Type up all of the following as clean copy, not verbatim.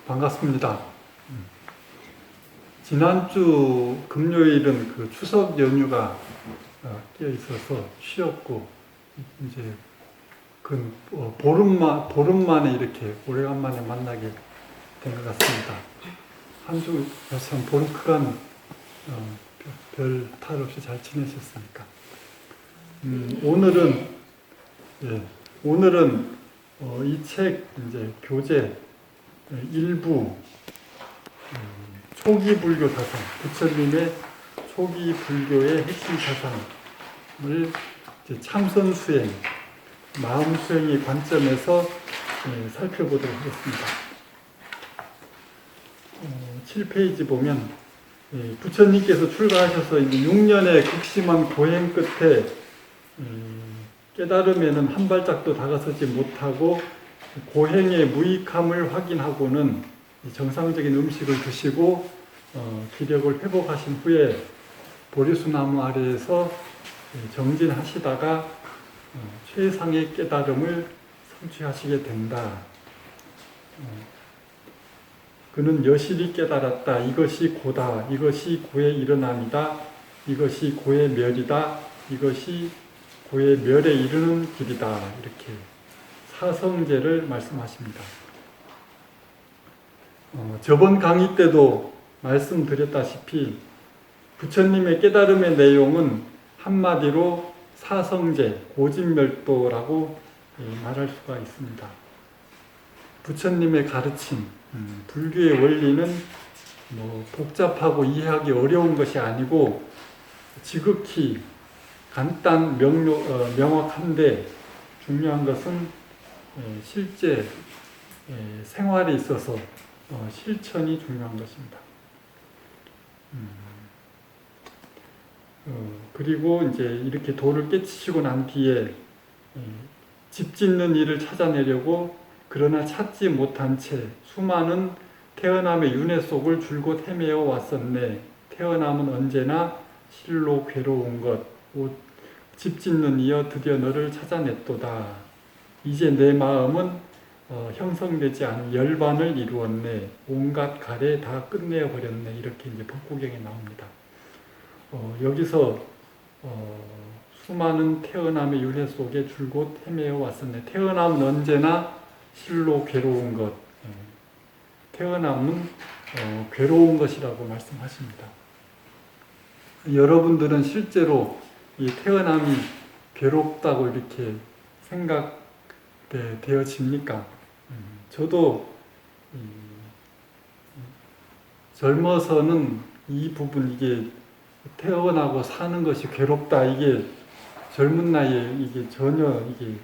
반갑습니다. 지난주 금요일은 그 추석 연휴가 끼어 있어서 쉬었고, 이제 보름 만에 이렇게 오래간만에 만나게 된 것 같습니다. 한 주 참 보름크간 별 탈 없이 잘 지내셨습니까? 오늘은 이 책 이제 교재 일부 초기 불교 사상, 부처님의 초기 불교의 핵심 사상을 이제 참선 수행, 마음 수행의 관점에서 살펴보도록 하겠습니다. 7페이지 보면 부처님께서 출가하셔서 이제 6년의 극심한 고행 끝에 깨달음에는 한 발짝도 다가서지 못하고 고행의 무익함을 확인하고는 정상적인 음식을 드시고 기력을 회복하신 후에 보리수나무 아래에서 정진하시다가 최상의 깨달음을 성취하시게 된다. 그는 여실히 깨달았다. 이것이 고다. 이것이 고의 일어남이다. 이것이 고의 멸이다. 이것이 고의 멸에 이르는 길이다. 이렇게 사성제를 말씀하십니다. 저번 강의 때도 말씀드렸다시피 부처님의 깨달음의 내용은 한마디로 사성제, 고진멸도라고 말할 수가 있습니다. 부처님의 가르침, 불교의 원리는 복잡하고 이해하기 어려운 것이 아니고 지극히 간단 명확한데 중요한 것은 실제 생활에 있어서 실천이 중요한 것입니다. 그리고 이제 이렇게 도를 깨치시고 난 뒤에 집 짓는 일을 찾아내려고 그러나 찾지 못한 채 수많은 태어남의 윤회 속을 줄곧 헤매어 왔었네. 태어남은 언제나 실로 괴로운 것. 집 짓는 이여 드디어 너를 찾아냈도다. 이제 내 마음은 형성되지 않은 열반을 이루었네. 온갖 가래 다 끝내어 버렸네. 이렇게 이제 법구경에 나옵니다. 여기서 수많은 태어남의 윤회 속에 줄곧 헤매어 왔었네. 태어남은 언제나 실로 괴로운 것. 태어남은 괴로운 것이라고 말씀하십니다. 여러분들은 실제로 이 태어남이 괴롭다고 이렇게 생각되어집니까? 저도 젊어서는 이 부분, 이게 태어나고 사는 것이 괴롭다, 이게 젊은 나이에 이게 전혀 이게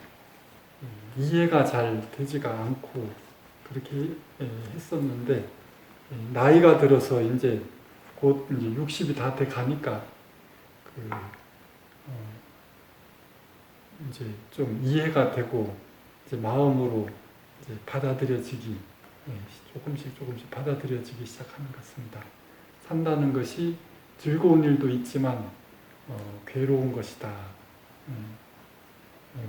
이해가 잘 되지가 않고 그렇게 했었는데, 나이가 들어서 이제 곧 이제 60이 다 돼 가니까 이제 좀 이해가 되고 이제 마음으로 이제 받아들여지기, 조금씩 받아들여지기 시작하는 것 같습니다. 산다는 것이 즐거운 일도 있지만 괴로운 것이다.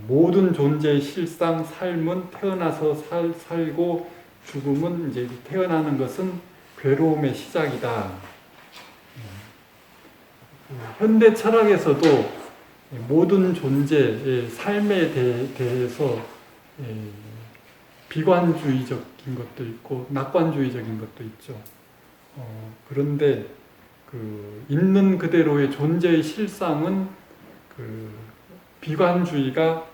모든 존재의 실상, 삶은 태어나서 살고 죽음은 이제 태어나는 것은 괴로움의 시작이다. 현대 철학에서도 모든 존재의 삶에 대해서 비관주의적인 것도 있고 낙관주의적인 것도 있죠. 그런데 있는 그대로의 존재의 실상은 비관주의가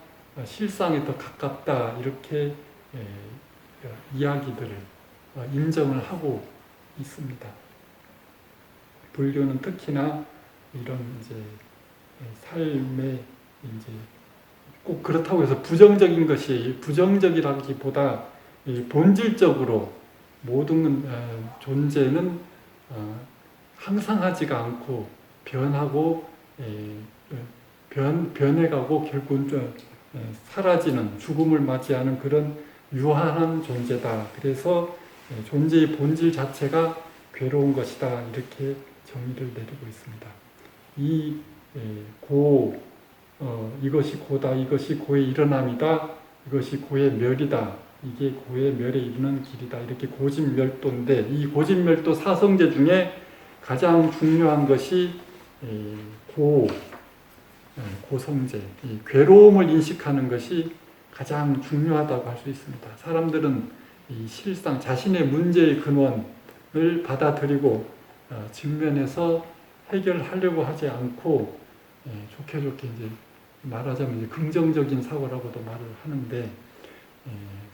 실상에 더 가깝다, 이렇게 이야기들을 인정을 하고 있습니다. 불교는 특히나 이런 이제 삶에 이제 꼭 그렇다고 해서 부정적인 것이, 부정적이라기보다 본질적으로 모든 존재는 항상하지가 않고 변하고 변해가고 결국은 사라지는, 죽음을 맞이하는 그런 유한한 존재다. 그래서 존재의 본질 자체가 괴로운 것이다. 이렇게 정의를 내리고 있습니다. 이것이 고다, 이것이 고의 일어남이다, 이것이 고의 멸이다. 이게 고의 멸에 이르는 길이다. 이렇게 고진멸도인데 이 고진멸도 사성제 중에 가장 중요한 것이 고성제, 이 괴로움을 인식하는 것이 가장 중요하다고 할 수 있습니다. 사람들은 이 실상 자신의 문제의 근원을 받아들이고 직면해서 해결하려고 하지 않고 좋게 이제 말하자면 이제 긍정적인 사고라고도 말을 하는데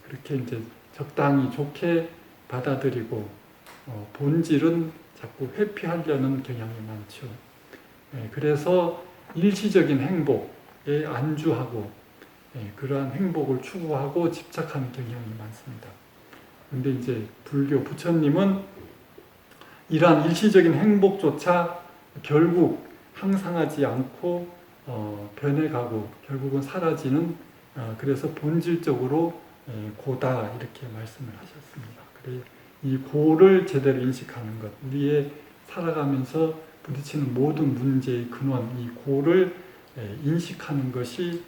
그렇게 이제 적당히 좋게 받아들이고 본질은 자꾸 회피하려는 경향이 많죠. 그래서 일시적인 행복에 안주하고 그러한 행복을 추구하고 집착하는 경향이 많습니다. 그런데 이제 불교 부처님은 이러한 일시적인 행복조차 결국 항상하지 않고 변해가고 결국은 사라지는 그래서 본질적으로 고다 이렇게 말씀을 하셨습니다. 그래 이 고를 제대로 인식하는 것, 우리의 살아가면서 부딪히는 모든 문제의 근원, 이 고를 인식하는 것이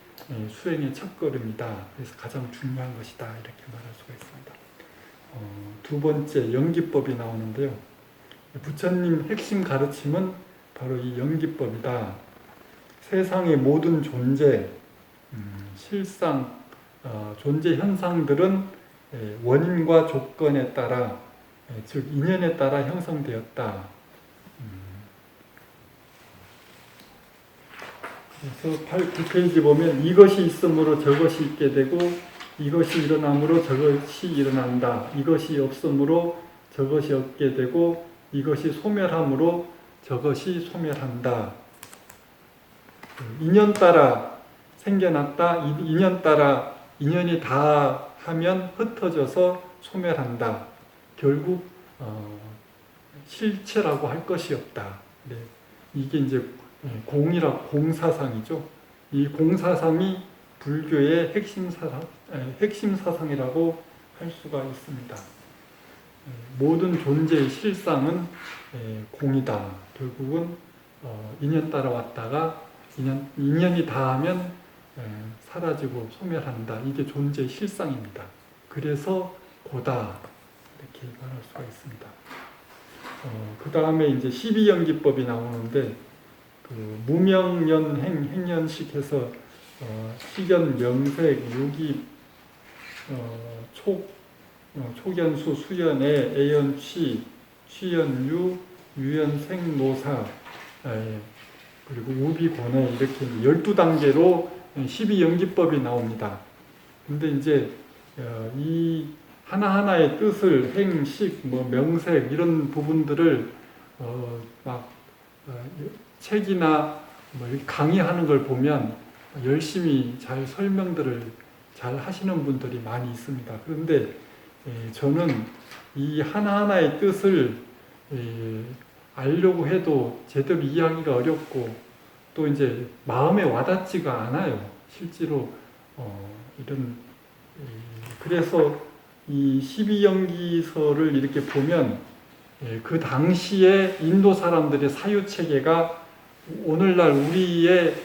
수행의 첫걸음이다. 그래서 가장 중요한 것이다. 이렇게 말할 수가 있습니다. 두 번째, 연기법이 나오는데요. 부처님 핵심 가르침은 바로 이 연기법이다. 세상의 모든 존재, 실상, 존재 현상들은 원인과 조건에 따라, 즉 인연에 따라 형성되었다. 그래서 9페이지 보면 이것이 있으므로 저것이 있게 되고 이것이 일어나므로 저것이 일어난다. 이것이 없으므로 저것이 없게 되고 이것이 소멸함으로 저것이 소멸한다. 인연 따라 생겨났다. 인연 따라 인연이 다 하면 흩어져서 소멸한다. 결국 실체라고 할 것이 없다. 네. 이게 이제 공사상이죠. 이 공사상이 불교의 핵심 사상이라고 할 수가 있습니다. 모든 존재의 실상은 공이다. 결국은 인연 따라 왔다가 인연이 다하면 사라지고 소멸한다. 이게 존재의 실상입니다. 그래서 고다 이렇게 말할 수가 있습니다. 그 다음에 이제 12연기법이 나오는데 무명연행 행연식해서 식연, 명색, 유기, 촉연수, 수연애, 애연, 취연유, 유연생, 노사, 그리고 우비고뇌 이렇게 12단계로 12연기법이 나옵니다. 근데 이제 이 하나하나의 뜻을 행식, 명색 이런 부분들을 책이나 강의하는 걸 보면 열심히 잘 설명들을 잘 하시는 분들이 많이 있습니다. 그런데 저는 이 하나하나의 뜻을 알려고 해도 제대로 이해하기가 어렵고 또 이제 마음에 와닿지가 않아요. 실제로 그래서 이 12연기서를 이렇게 보면 그 당시에 인도 사람들의 사유 체계가 오늘날 우리의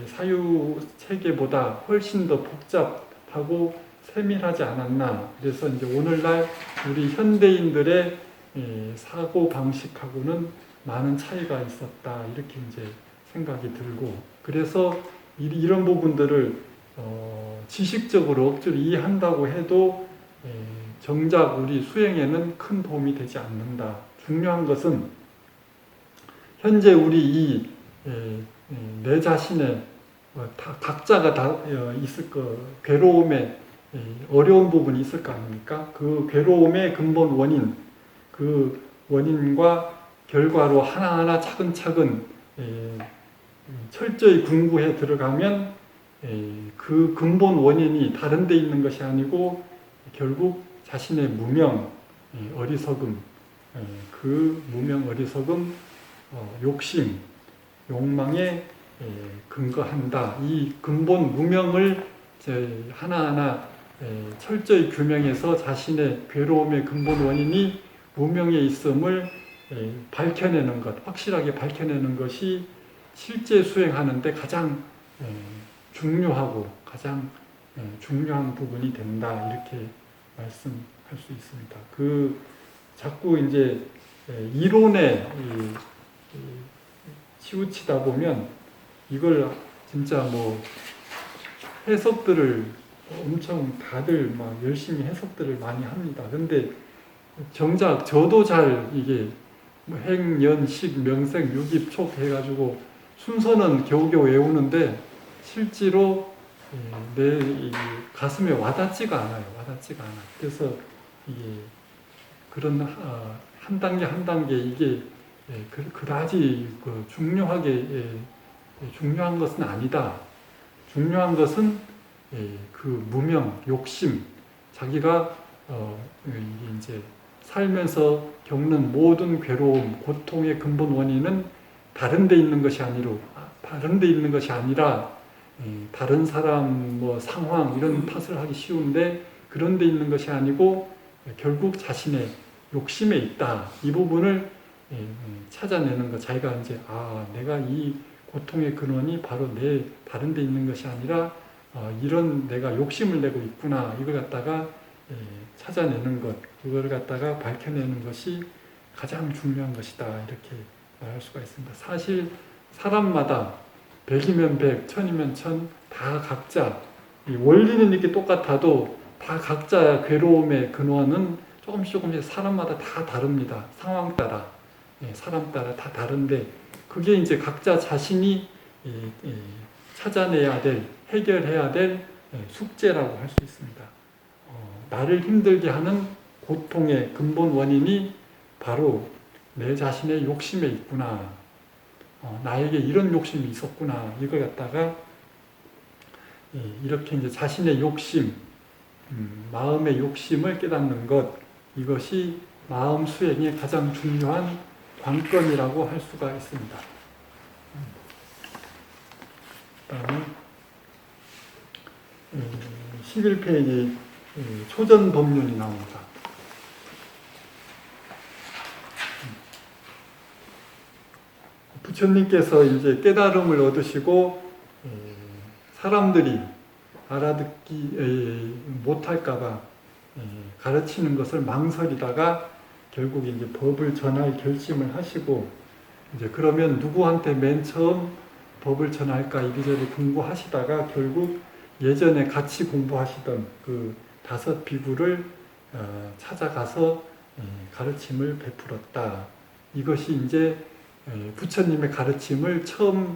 사유 체계보다 훨씬 더 복잡하고 세밀하지 않았나. 그래서 이제 오늘날 우리 현대인들의 사고 방식하고는 많은 차이가 있었다. 이렇게 이제 생각이 들고, 그래서 이런 부분들을 지식적으로 억지로 이해한다고 해도 정작 우리 수행에는 큰 도움이 되지 않는다. 중요한 것은 현재 우리 내 자신의 각자가 다 있을 괴로움에 어려운 부분이 있을 거 아닙니까? 그 괴로움의 근본 원인, 그 원인과 결과로 하나하나 차근차근 철저히 궁구해 들어가면 그 근본 원인이 다른 데 있는 것이 아니고 결국 자신의 무명, 어리석음, 그 무명, 어리석음, 욕심, 욕망에 근거한다. 이 근본 무명을 하나하나 철저히 규명해서 자신의 괴로움의 근본 원인이 무명에 있음을 밝혀내는 것, 확실하게 밝혀내는 것이 실제 수행하는데 가장 중요하고 가장 중요한 부분이 된다. 이렇게 말씀할 수 있습니다. 자꾸 이제 이론에 치우치다 보면 이걸 진짜 뭐 해석들을 엄청 다들 막 열심히 해석들을 많이 합니다. 근데 정작 저도 잘 이게 뭐 행, 연, 식, 명색, 유깁, 촉 해가지고 순서는 겨우겨우 외우는데 실제로 내 가슴에 와닿지가 않아요. 와닿지가 않아. 그래서 이게 그런 한 단계 한 단계 이게 그다지 중요한 것은 아니다. 중요한 것은 그 무명, 욕심, 자기가 이게 이제 살면서 겪는 모든 괴로움, 고통의 근본 원인은 다른 데 있는 것이 아니라 다른 사람, 뭐 상황 이런 탓을 하기 쉬운데 그런 데 있는 것이 아니고 결국 자신의 욕심에 있다. 이 부분을 찾아내는 것. 자기가 이제 내가 이 고통의 근원이 바로 다른 데 있는 것이 아니라 이런 내가 욕심을 내고 있구나. 이걸 갖다가 찾아내는 것, 그걸 갖다가 밝혀내는 것이 가장 중요한 것이다. 이렇게 말할 수가 있습니다. 사실 사람마다 100이면 100, 1000이면 1000, 다 각자 원리는 이렇게 똑같아도 다 각자 괴로움의 근원은 조금씩 사람마다 다 다릅니다. 상황 따라, 사람 따라 다 다른데 그게 이제 각자 자신이 찾아내야 될, 해결해야 될 숙제라고 할 수 있습니다. 나를 힘들게 하는 고통의 근본 원인이 바로 내 자신의 욕심에 있구나. 나에게 이런 욕심이 있었구나. 이걸 갖다가 이렇게 이제 자신의 욕심, 마음의 욕심을 깨닫는 것, 이것이 마음 수행의 가장 중요한 관건이라고 할 수가 있습니다. 다음에 11페이지 초전 법륜이 나옵니다. 부처님께서 이제 깨달음을 얻으시고 사람들이 알아듣기 못할까봐 가르치는 것을 망설이다가 결국 이제 법을 전할 결심을 하시고 이제 그러면 누구한테 맨 처음 법을 전할까 이리저리 공부하시다가 결국 예전에 같이 공부하시던 그 5 비구를 찾아가서 가르침을 베풀었다. 이것이 이제 부처님의 가르침을 처음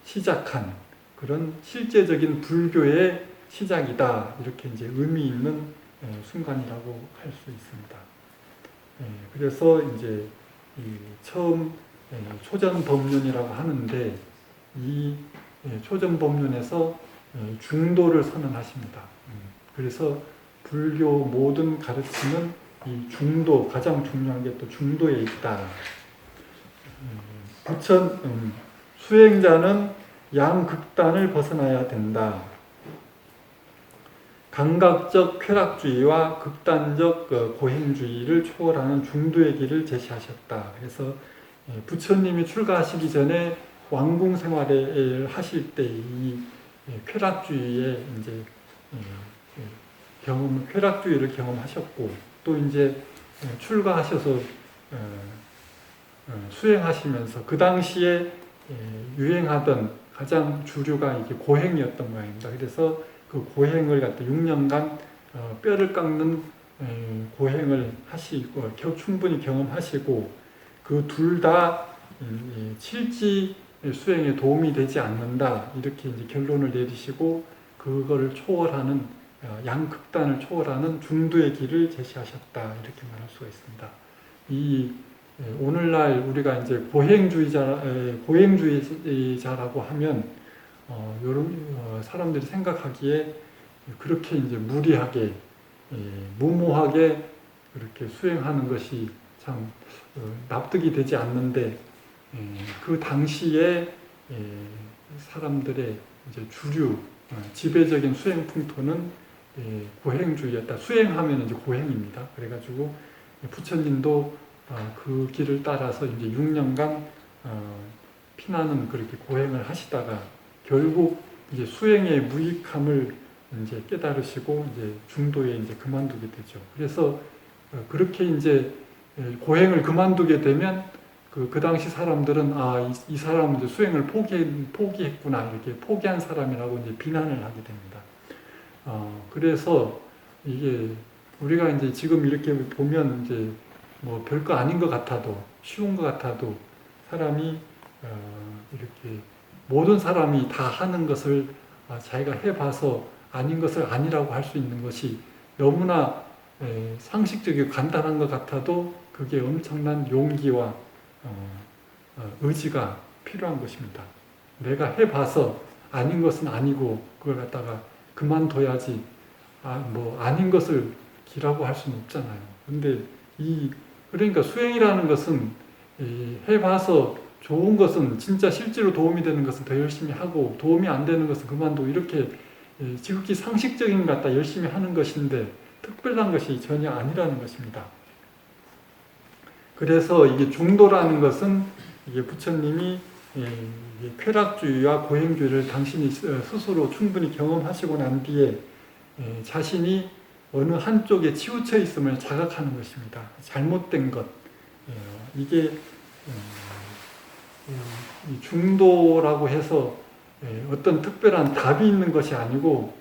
시작한 그런 실제적인 불교의 시작이다. 이렇게 이제 의미 있는 순간이라고 할 수 있습니다. 그래서 이제 처음 초전 법륜이라고 하는데 이 초전 법륜에서 중도를 선언하십니다. 그래서 불교 모든 가르침은 이 중도, 가장 중요한 게 또 중도에 있다. 수행자는 양극단을 벗어나야 된다. 감각적 쾌락주의와 극단적 고행주의를 초월하는 중도의 길을 제시하셨다. 그래서 부처님이 출가하시기 전에 왕궁 생활을 하실 때 이 쾌락주의의 이제 쾌락주의를 경험하셨고 또 이제 출가하셔서 수행하시면서 그 당시에 유행하던 가장 주류가 이게 고행이었던 모양입니다. 그래서 그 고행을 갖다 6년간 뼈를 깎는 고행을 하시고 충분히 경험하시고 그 둘 다 칠지 수행에 도움이 되지 않는다 이렇게 이제 결론을 내리시고 그거를 초월하는 양극단을 초월하는 중도의 길을 제시하셨다 이렇게 말할 수가 있습니다. 이 오늘날 우리가 이제 고행주의자라고 하면 사람들이 생각하기에 그렇게 이제 무리하게 무모하게 그렇게 수행하는 것이 참 납득이 되지 않는데 그 당시에 사람들의 이제 주류 지배적인 수행 풍토는 고행주의였다. 수행하면 이제 고행입니다. 그래가지고 부처님도 그 길을 따라서 이제 6년간 피나는 그렇게 고행을 하시다가 결국 이제 수행의 무익함을 이제 깨달으시고 이제 중도에 이제 그만두게 되죠. 그래서 그렇게 이제 고행을 그만두게 되면 그 당시 사람들은 이 사람은 이제 수행을 포기했구나 이렇게 포기한 사람이라고 이제 비난을 하게 됩니다. 그래서 이게 우리가 이제 지금 이렇게 보면 이제 뭐 별거 아닌 것 같아도 쉬운 것 같아도 사람이 이렇게 모든 사람이 다 하는 것을 자기가 해봐서 아닌 것을 아니라고 할 수 있는 것이 너무나 상식적이고 간단한 것 같아도 그게 엄청난 용기와 의지가 필요한 것입니다. 내가 해봐서 아닌 것은 아니고 그걸 갖다가 그만둬야지 뭐 아닌 것을 기라고 할 수는 없잖아요. 근데 그러니까 수행이라는 것은 해봐서 좋은 것은 진짜 실제로 도움이 되는 것은 더 열심히 하고 도움이 안 되는 것은 그만두고 이렇게 지극히 상식적인 것 같다 열심히 하는 것인데 특별한 것이 전혀 아니라는 것입니다. 그래서 이게 중도라는 것은 이게 부처님이 쾌락주의와 고행주의를 당신이 스스로 충분히 경험하시고 난 뒤에 자신이 어느 한쪽에 치우쳐 있음을 자각하는 것입니다. 잘못된 것. 이게 중도라고 해서 어떤 특별한 답이 있는 것이 아니고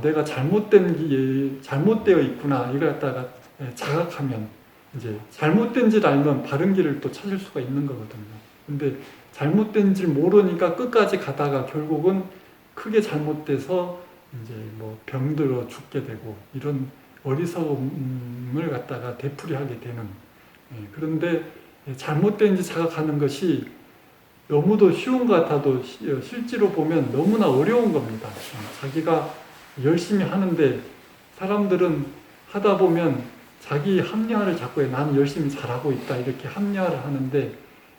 내가 잘못되어 있구나 이걸 갖다가 자각하면 이제 잘못된 줄 알면 바른 길을 또 찾을 수가 있는 거거든요. 근데 잘못된 줄 모르니까 끝까지 가다가 결국은 크게 잘못돼서 이제 뭐 병들어 죽게 되고 이런 어리석음을 갖다가 되풀이하게 되는. 그런데 잘못된지 자각하는 것이 너무도 쉬운 것 같아도 실제로 보면 너무나 어려운 겁니다. 자기가 열심히 하는데 사람들은 하다 보면 자기 합리화를 자꾸 해. 나는 열심히 잘하고 있다 이렇게 합리화를 하는데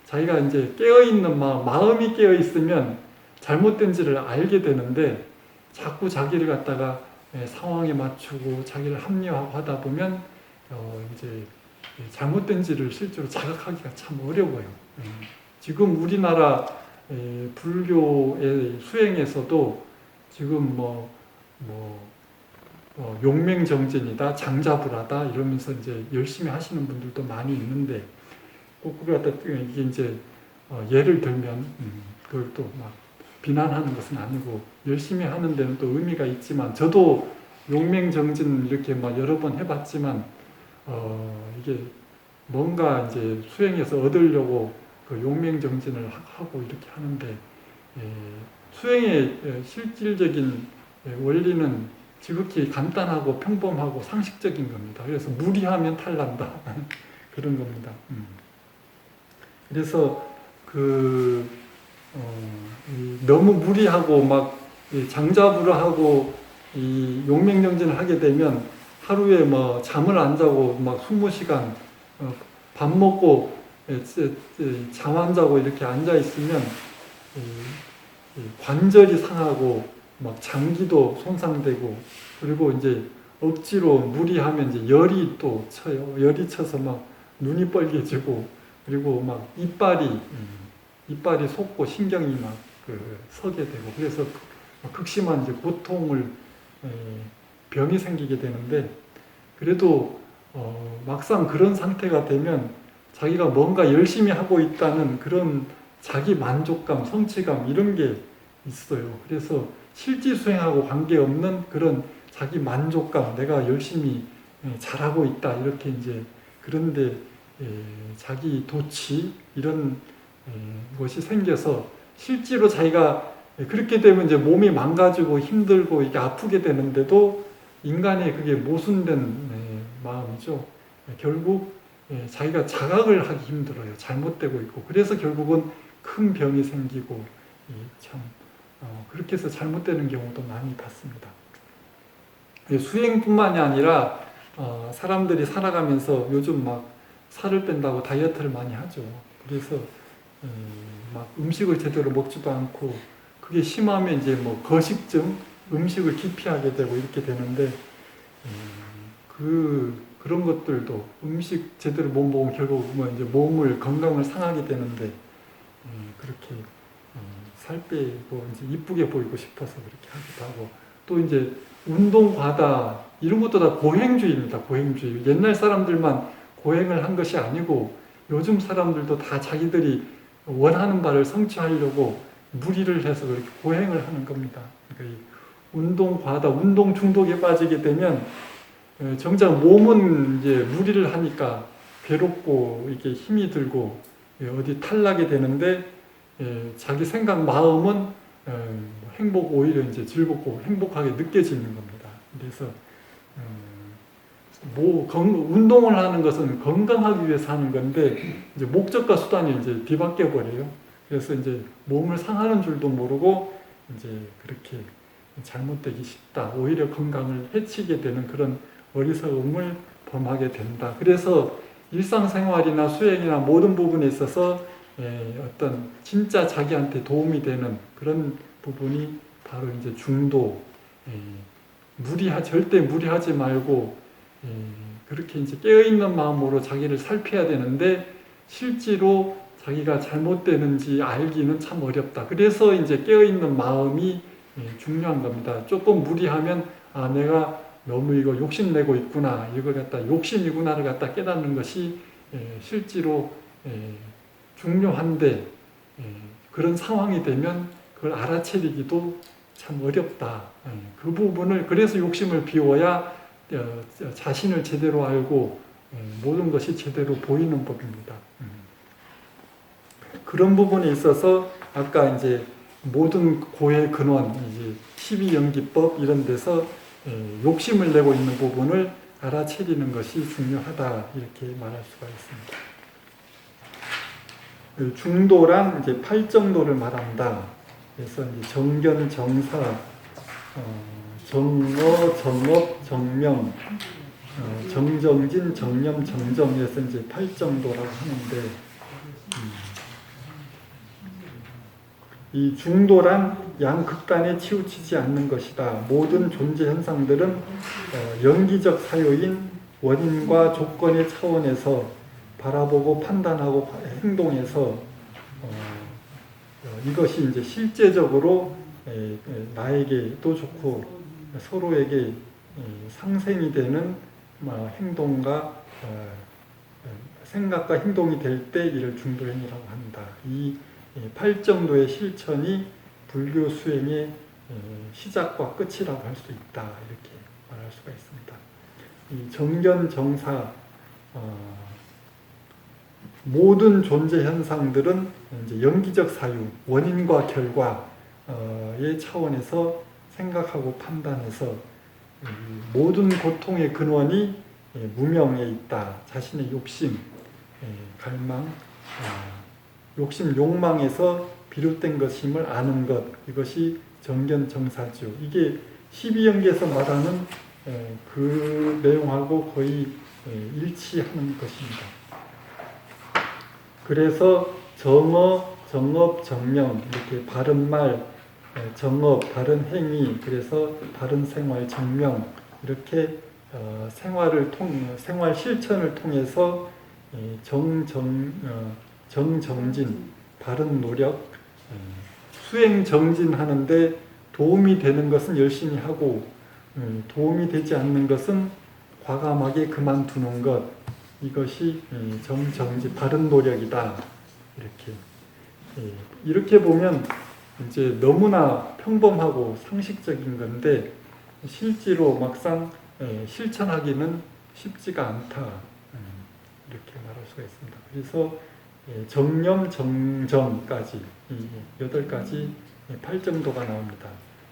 자기가 이제 깨어있는 마음이 깨어있으면 잘못된지를 알게 되는데 자꾸 자기를 갖다가 상황에 맞추고 자기를 합리화하다 보면 이제 잘못된지를 실제로 자각하기가 참 어려워요. 지금 우리나라 불교의 수행에서도 지금 용맹정진이다, 장자불하다 이러면서 이제 열심히 하시는 분들도 많이 있는데 꼭 그걸 갖다 이게 이제 예를 들면 그걸 또 막 비난하는 것은 아니고 열심히 하는 데는 또 의미가 있지만 저도 용맹정진 이렇게 막 여러 번 해봤지만 이게 뭔가 이제 수행에서 얻으려고 그 용맹정진을 하고 이렇게 하는데 수행의 실질적인 원리는 지극히 간단하고 평범하고 상식적인 겁니다. 그래서 무리하면 탈난다 그런 겁니다. 그래서 너무 무리하고 막 장자부르하고 이 용맹정진을 하게 되면 하루에 뭐 잠을 안 자고 막 20시간 밥 먹고 잠 안 자고 이렇게 앉아 있으면 관절이 상하고 막 장기도 손상되고 그리고 이제 억지로 무리하면 이제 열이 또 쳐요. 열이 쳐서 막 눈이 빨개지고 그리고 막 이빨이 솟고 신경이 막 서게 되고 그래서 극심한 이제 고통을 병이 생기게 되는데 그래도 막상 그런 상태가 되면 자기가 뭔가 열심히 하고 있다는 그런 자기 만족감, 성취감 이런 게 있어요. 그래서 실지 수행하고 관계없는 그런 자기 만족감, 내가 열심히 잘하고 있다 이렇게 이제 그런데 자기 도취 이런 것이 생겨서 실제로 자기가 그렇게 되면 이제 몸이 망가지고 힘들고 이게 아프게 되는데도 인간의 그게 모순된 마음이죠. 결국 자기가 자각을 하기 힘들어요. 잘못되고 있고 그래서 결국은 큰 병이 생기고 참 그렇게 해서 잘못되는 경우도 많이 봤습니다. 수행뿐만이 아니라 사람들이 살아가면서 요즘 막 살을 뺀다고 다이어트를 많이 하죠. 그래서 막 음식을 제대로 먹지도 않고 그게 심하면 이제 뭐 거식증, 음식을 기피하게 되고 이렇게 되는데 그런 것들도 음식 제대로 못 먹으면 결국 뭐 이제 건강을 상하게 되는데 그렇게 살 빼고 이제 이쁘게 보이고 싶어서 그렇게 하기도 하고 또 이제 운동 과다 이런 것도 다 고행주의입니다. 고행주의. 옛날 사람들만 고행을 한 것이 아니고 요즘 사람들도 다 자기들이 원하는 바를 성취하려고 무리를 해서 그렇게 고행을 하는 겁니다. 그러니까 이 운동 과다, 운동 중독에 빠지게 되면 정작 몸은 이제 무리를 하니까 괴롭고 이렇게 힘이 들고 어디 탈락이 되는데 자기 생각, 마음은 행복, 오히려 이제 즐겁고 행복하게 느껴지는 겁니다. 그래서 운동을 하는 것은 건강하기 위해서 하는 건데 이제 목적과 수단이 이제 뒤바뀌어 버려요. 그래서 이제 몸을 상하는 줄도 모르고 이제 그렇게 잘못되기 쉽다. 오히려 건강을 해치게 되는 그런 어리석음을 범하게 된다. 그래서 일상생활이나 수행이나 모든 부분에 있어서 어떤 진짜 자기한테 도움이 되는 그런 부분이 바로 이제 중도, 절대 무리하지 말고 그렇게 이제 깨어있는 마음으로 자기를 살펴야 되는데 실제로 자기가 잘못되는지 알기는 참 어렵다. 그래서 이제 깨어있는 마음이 중요한 겁니다. 조금 무리하면 내가 너무 이거 욕심내고 있구나, 이걸 갖다 욕심이구나를 갖다 깨닫는 것이 실제로 중요한데 그런 상황이 되면 그걸 알아채리기도 참 어렵다. 그 부분을 그래서 욕심을 비워야 자신을 제대로 알고 모든 것이 제대로 보이는 법입니다. 그런 부분에 있어서 아까 이제 모든 고의 근원, 이제 12연기법 이런 데서 욕심을 내고 있는 부분을 알아채리는 것이 중요하다 이렇게 말할 수가 있습니다. 중도란 이제 8정도를 말한다. 그래서 이제 정견, 정사, 정어, 정업, 정명, 정정진, 정념, 정정에서 이제 8정도라고 하는데 이 중도란 양극단에 치우치지 않는 것이다. 모든 존재 현상들은 연기적 사유인 원인과 조건의 차원에서 바라보고 판단하고 행동해서 이것이 이제 실제적으로 나에게도 좋고 서로에게 상생이 되는 행동과 생각과 행동이 될 때 이를 중도행위라고 한다. 이 8정도의 실천이 불교 수행의 시작과 끝이라고 할 수 있다. 이렇게 말할 수가 있습니다. 이 정견, 정사, 모든 존재 현상들은 이제 연기적 사유, 원인과 결과의 차원에서 생각하고 판단해서 모든 고통의 근원이 무명에 있다. 자신의 욕심, 갈망, 욕심, 욕망에서 비롯된 것임을 아는 것, 이것이 정견정사죠. 이게 12연계에서 말하는 그 내용하고 거의 일치하는 것입니다. 그래서 정어, 정업, 정명, 이렇게 바른 말, 정업, 바른 행위, 그래서 바른 생활, 정명, 이렇게 생활 실천을 통해서 정정진, 바른 노력, 수행 정진하는데 도움이 되는 것은 열심히 하고 도움이 되지 않는 것은 과감하게 그만두는 것, 이것이 정정진, 바른 노력이다. 이렇게 보면 이제 너무나 평범하고 상식적인 건데 실제로 막상 실천하기는 쉽지가 않다. 이렇게 말할 수가 있습니다. 그래서 정념, 정정까지 8가지 8정도가 나옵니다.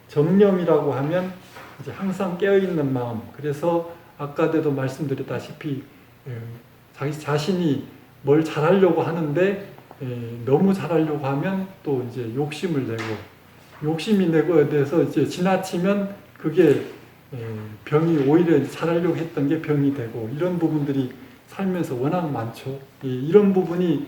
정념이라고 하면 이제 항상 깨어있는 마음. 그래서 아까도 말씀드렸다시피 자기 자신이 뭘 잘하려고 하는데 너무 잘하려고 하면 또 이제 욕심을 내고 욕심이 내고 돼서 이제 지나치면 그게 병이 오히려 잘하려고 했던 게 병이 되고 이런 부분들이 살면서 워낙 많죠. 이런 부분이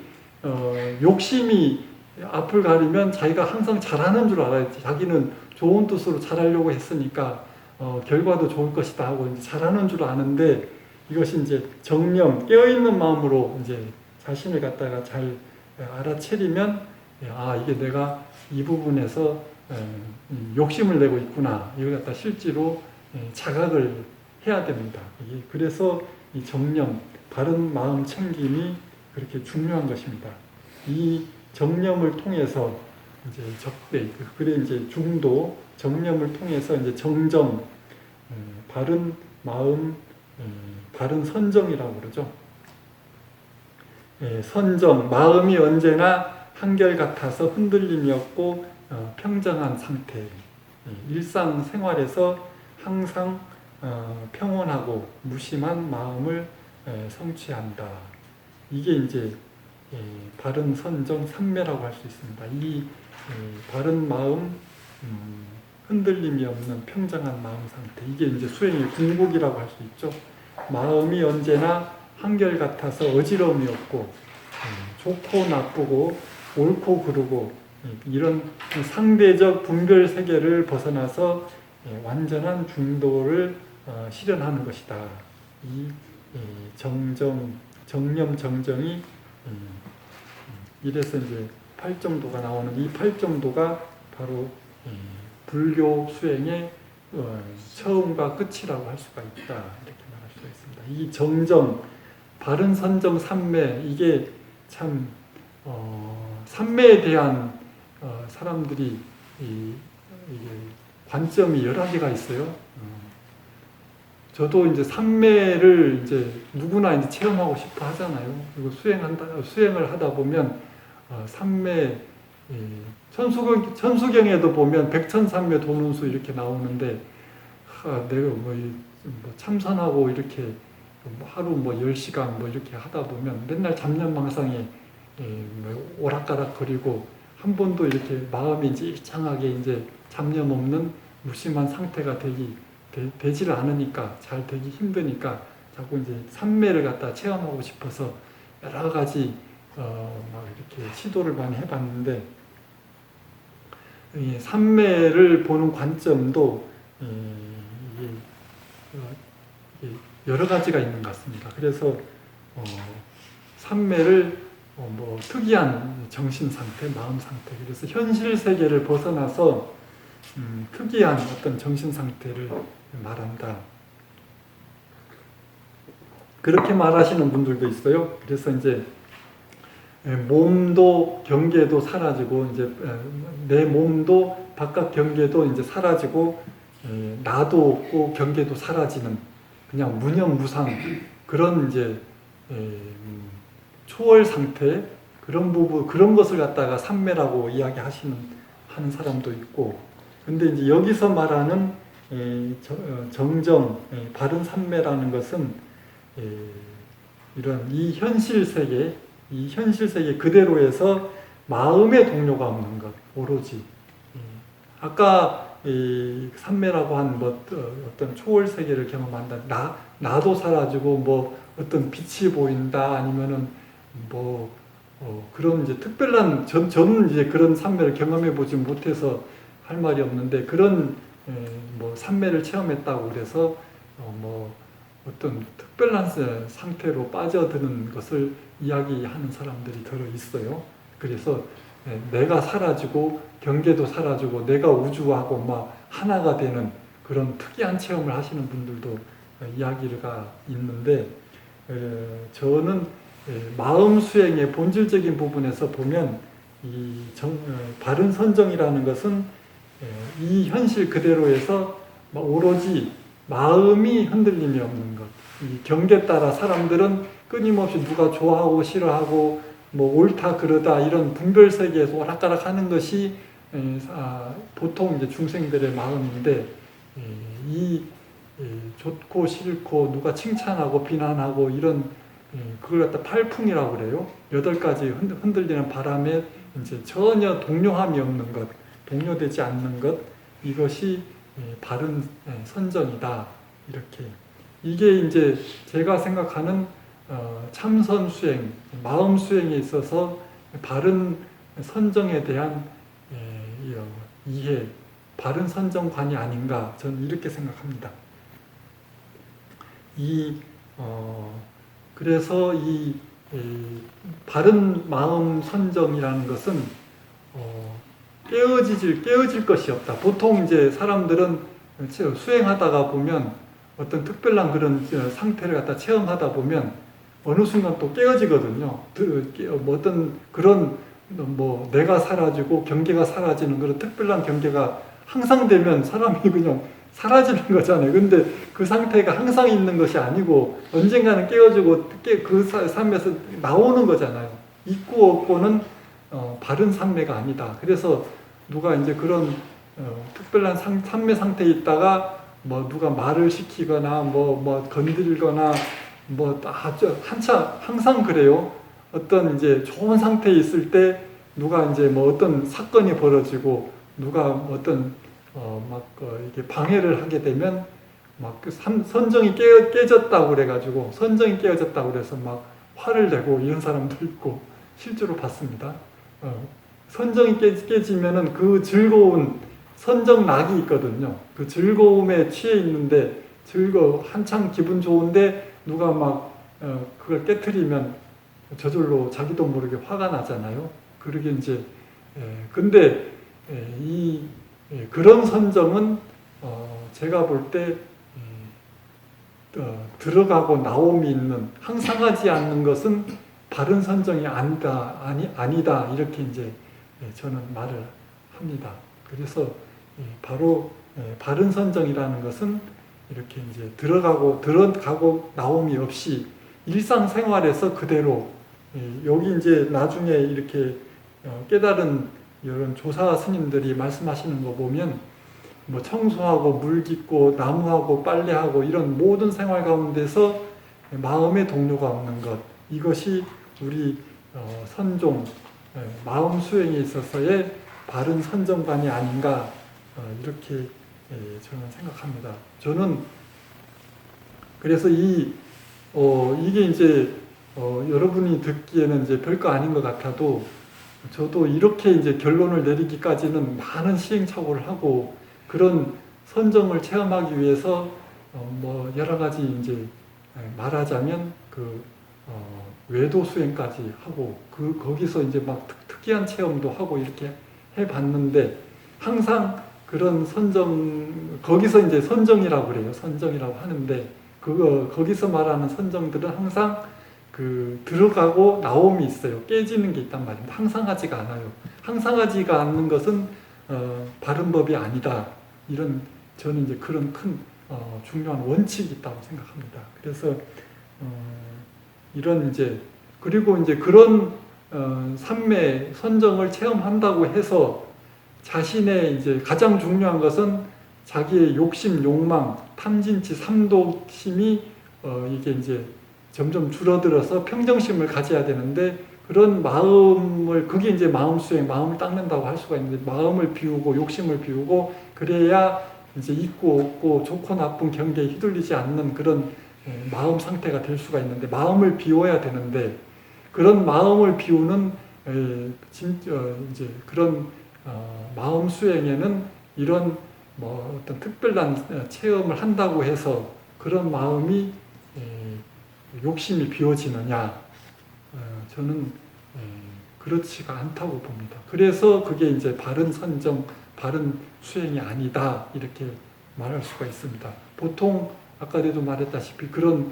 욕심이 앞을 가리면 자기가 항상 잘하는 줄 알아요. 자기는 좋은 뜻으로 잘하려고 했으니까 결과도 좋을 것이다 하고 이제 잘하는 줄 아는데 이것이 이제 정념, 깨어있는 마음으로 이제 자신을 갖다가 잘 알아채리면 이게 내가 이 부분에서 욕심을 내고 있구나. 이걸 갖다 실제로 자각을 해야 됩니다. 그래서 이 정념, 바른 마음 챙김이 그렇게 중요한 것입니다. 이 정념을 통해서 이제 적대, 그래 이제 중도, 정념을 통해서 이제 정정, 바른 마음, 바른 선정이라고 그러죠. 선정, 마음이 언제나 한결같아서 흔들림이 없고 평정한 상태. 일상생활에서 항상 평온하고 무심한 마음을 성취한다. 이게 이제 바른 선정 삼매라고 할 수 있습니다. 이 바른 마음, 흔들림이 없는 평정한 마음 상태. 이게 이제 수행의 궁극이라고 할 수 있죠. 마음이 언제나 한결같아서 어지러움이 없고 좋고 나쁘고 옳고 그르고 이런 상대적 분별 세계를 벗어나서 완전한 중도를 실현하는 것이다. 이 정념 정정이 이래서 이제 8정도가 나오는 이 8정도가 바로 불교 수행의 처음과 끝이라고 할 수가 있다. 이렇게 말할 수가 있습니다. 이 정정, 바른 선정 삼매, 이게 참 삼매에 대한 사람들이 이게 관점이 여러 개가 있어요. 저도 이제 삼매를 이제 누구나 이제 체험하고 싶어 하잖아요. 그리고 수행을 하다 보면 삼매, 천수경에도 보면 백천삼매 도는수 이렇게 나오는데 내가 뭐 참선하고 이렇게 하루 뭐 10시간 뭐 이렇게 하다 보면 맨날 잡념망상에 오락가락거리고 한 번도 이렇게 마음이 이제 일정하게 이제 잡념 없는 무심한 상태가 되지를 않으니까, 잘 되기 힘드니까 자꾸 이제 삼매를 갖다 체험하고 싶어서 여러 가지 막 이렇게 시도를 많이 해봤는데, 이 삼매를 보는 관점도 여러 가지가 있는 것 같습니다. 그래서 삼매를 뭐 특이한 정신 상태, 마음 상태, 그래서 현실 세계를 벗어나서 특이한 어떤 정신 상태를 말한다. 그렇게 말하시는 분들도 있어요. 그래서 이제 몸도 경계도 사라지고, 이제 내 몸도 바깥 경계도 이제 사라지고, 나도 없고 경계도 사라지는 그냥 무념무상 그런 이제 초월 상태, 그런 부분, 그런 것을 갖다가 삼매라고 이야기하는 사람도 있고, 근데 이제 여기서 말하는 정정, 바른 삼매라는 것은 이런 이 현실 세계 그대로에서 마음의 동료가 없는 것, 오로지. 아까 삼매라고 한 어떤 초월 세계를 경험한다. 나도 사라지고 뭐 어떤 빛이 보인다, 아니면은 뭐 그런 이제 특별한 저는 이제 그런 삼매를 경험해 보지 못해서 할 말이 없는데, 그런 뭐 삼매를 체험했다고 그래서 뭐 어떤 특별한 상태로 빠져드는 것을 이야기하는 사람들이 들어 있어요. 그래서 내가 사라지고 경계도 사라지고 내가 우주하고 막 하나가 되는 그런 특이한 체험을 하시는 분들도 이야기가 있는데, 저는 마음 수행의 본질적인 부분에서 보면 이 바른 선정이라는 것은 이 현실 그대로에서 오로지 마음이 흔들림이 없는 것. 이 경계에 따라 사람들은 끊임없이 누가 좋아하고 싫어하고 뭐 옳다 그르다 이런 분별 세계에서 오락가락 하는 것이 보통 이제 중생들의 마음인데, 이 좋고 싫고 누가 칭찬하고 비난하고 이런 그걸 갖다 팔풍이라고 그래요. 8가지 흔들리는 바람에 이제 전혀 동요함이 없는 것, 동요되지 않는 것, 이것이 바른 선정이다. 이렇게. 이게 이제 제가 생각하는 참선 수행, 마음 수행에 있어서 바른 선정에 대한 이해, 바른 선정관이 아닌가, 저는 이렇게 생각합니다. 그래서 이 바른 마음 선정이라는 것은 깨어질 것이 없다. 보통 이제 사람들은 수행하다가 보면 어떤 특별한 그런 상태를 갖다 체험하다 보면 어느 순간 또 깨어지거든요. 뭐 어떤 그런 뭐 내가 사라지고 경계가 사라지는 그런 특별한 경계가 항상 되면 사람이 그냥 사라지는 거잖아요. 근데 그 상태가 항상 있는 것이 아니고 언젠가는 깨어지고 그 삶에서 나오는 거잖아요. 있고 없고는 바른 삶매가 아니다. 그래서 누가 이제 그런 특별한 삶매 상태에 있다가 뭐 누가 말을 시키거나 뭐 건들거나 뭐 항상 그래요. 어떤 이제 좋은 상태에 있을 때 누가 이제 뭐 어떤 사건이 벌어지고 누가 어떤 이게 방해를 하게 되면 막 그 선정이 깨졌다고 그래가지고 선정이 깨어졌다고 그래서 막 화를 내고 이런 사람도 있고 실제로 봤습니다. 선정이 깨지면은 그 즐거운 선정락이 있거든요. 그 즐거움에 취해 있는데 한창 기분 좋은데 누가 막 그걸 깨트리면 저절로 자기도 모르게 화가 나잖아요. 그러게 이제 근데 그런 선정은 제가 볼 때 들어가고 나옴이 있는 항상 하지 않는 것은 바른 선정이 아니다 이렇게 이제 저는 말을 합니다. 그래서 바로 바른 선정이라는 것은 이렇게 이제 들어가고 나옴이 없이 일상생활에서 그대로 여기 이제 나중에 이렇게 깨달은 이런 조사 스님들이 말씀하시는 거 보면 뭐 청소하고 물 깃고 나무하고 빨래하고 이런 모든 생활 가운데서 마음의 동료가 없는 것 이것이 우리 선종 마음 수행에 있어서의 바른 선정관이 아닌가 이렇게 저는 생각합니다. 저는 그래서 이게 이제 여러분이 듣기에는 이제 별거 아닌 것 같아도 저도 이렇게 이제 결론을 내리기까지는 많은 시행착오를 하고 그런 선정을 체험하기 위해서 뭐 여러 가지 이제 말하자면 외도 수행까지 하고 거기서 이제 막 특이한 체험도 하고 이렇게 해봤는데 항상 그런 거기서 이제 선정이라고 그래요. 선정이라고 하는데 거기서 말하는 선정들은 항상 들어가고 나옴이 있어요. 깨지는 게 있단 말입니다. 항상 하지가 않아요. 항상 하지가 않는 것은 바른 법이 아니다. 저는 이제 그런 큰 중요한 원칙이 있다고 생각합니다. 그래서 그리고 이제 그런 삼매 선정을 체험한다고 해서 자신의 이제 가장 중요한 것은 자기의 욕심, 욕망, 탐진치, 삼독심이 이게 이제 점점 줄어들어서 평정심을 가져야 되는데 그런 그게 이제 마음 수행, 마음을 닦는다고 할 수가 있는데 마음을 비우고 욕심을 비우고 그래야 이제 있고 없고 좋고 나쁜 경계에 휘둘리지 않는 그런 마음 상태가 될 수가 있는데 마음을 비워야 되는데 그런 마음을 비우는 이제 그런 마음 수행에는 이런 뭐 어떤 특별한 체험을 한다고 해서 그런 마음이 욕심이 비워지느냐? 저는 그렇지가 않다고 봅니다. 그래서 그게 이제 바른 선정, 바른 수행이 아니다 이렇게 말할 수가 있습니다. 보통 아까도 말했다시피 그런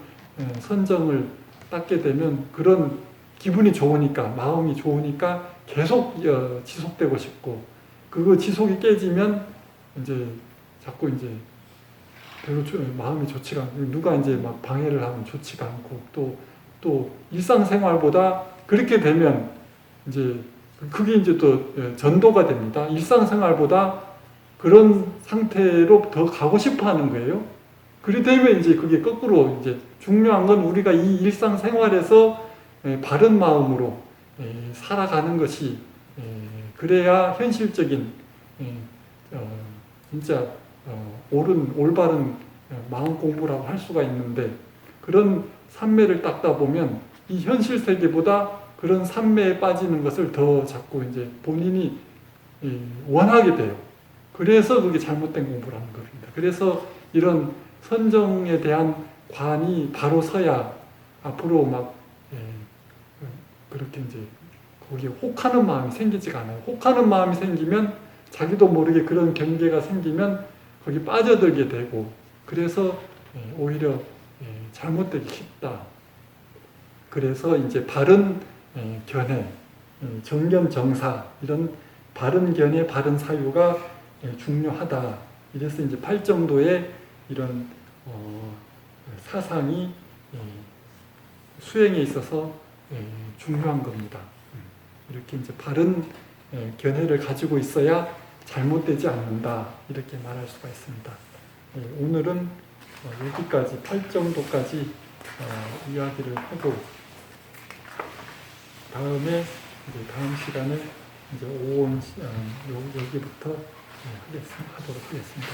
선정을 닦게 되면 그런 기분이 좋으니까 마음이 좋으니까 계속 지속되고 싶고 그거 지속이 깨지면 이제 자꾸 이제 별로 마음이 좋지가 않고 누가 이제 막 방해를 하면 좋지가 않고 또 일상생활보다 그렇게 되면 이제 그게 이제 또 전도가 됩니다. 일상생활보다 그런 상태로 더 가고 싶어 하는 거예요. 그래 되면 이제 그게 거꾸로 이제 중요한 건 우리가 이 일상생활에서 바른 마음으로 살아가는 것이 그래야 현실적인 진짜 올바른 마음 공부라고 할 수가 있는데 그런 삼매를 닦다 보면 이 현실 세계보다 그런 삼매에 빠지는 것을 더 자꾸 이제 본인이 원하게 돼요. 그래서 그게 잘못된 공부라는 겁니다. 그래서 이런 선정에 대한 관이 바로 서야 앞으로 막 그렇게 이제 거기에 혹하는 마음이 생기지가 않아요. 혹하는 마음이 생기면 자기도 모르게 그런 경계가 생기면 거기 빠져들게 되고 그래서 오히려 잘못되기 쉽다. 그래서 이제 바른 견해, 정견정사 이런 바른 견해, 바른 사유가 중요하다. 이래서 이제 팔정도의 이런 사상이 수행에 있어서 중요한 겁니다. 이렇게 이제 바른 견해를 가지고 있어야 잘못되지 않는다. 이렇게 말할 수가 있습니다. 오늘은 여기까지 팔정도까지 이야기를 하고 다음에 이제 다음 시간에 이제 여기부터 하도록 하겠습니다.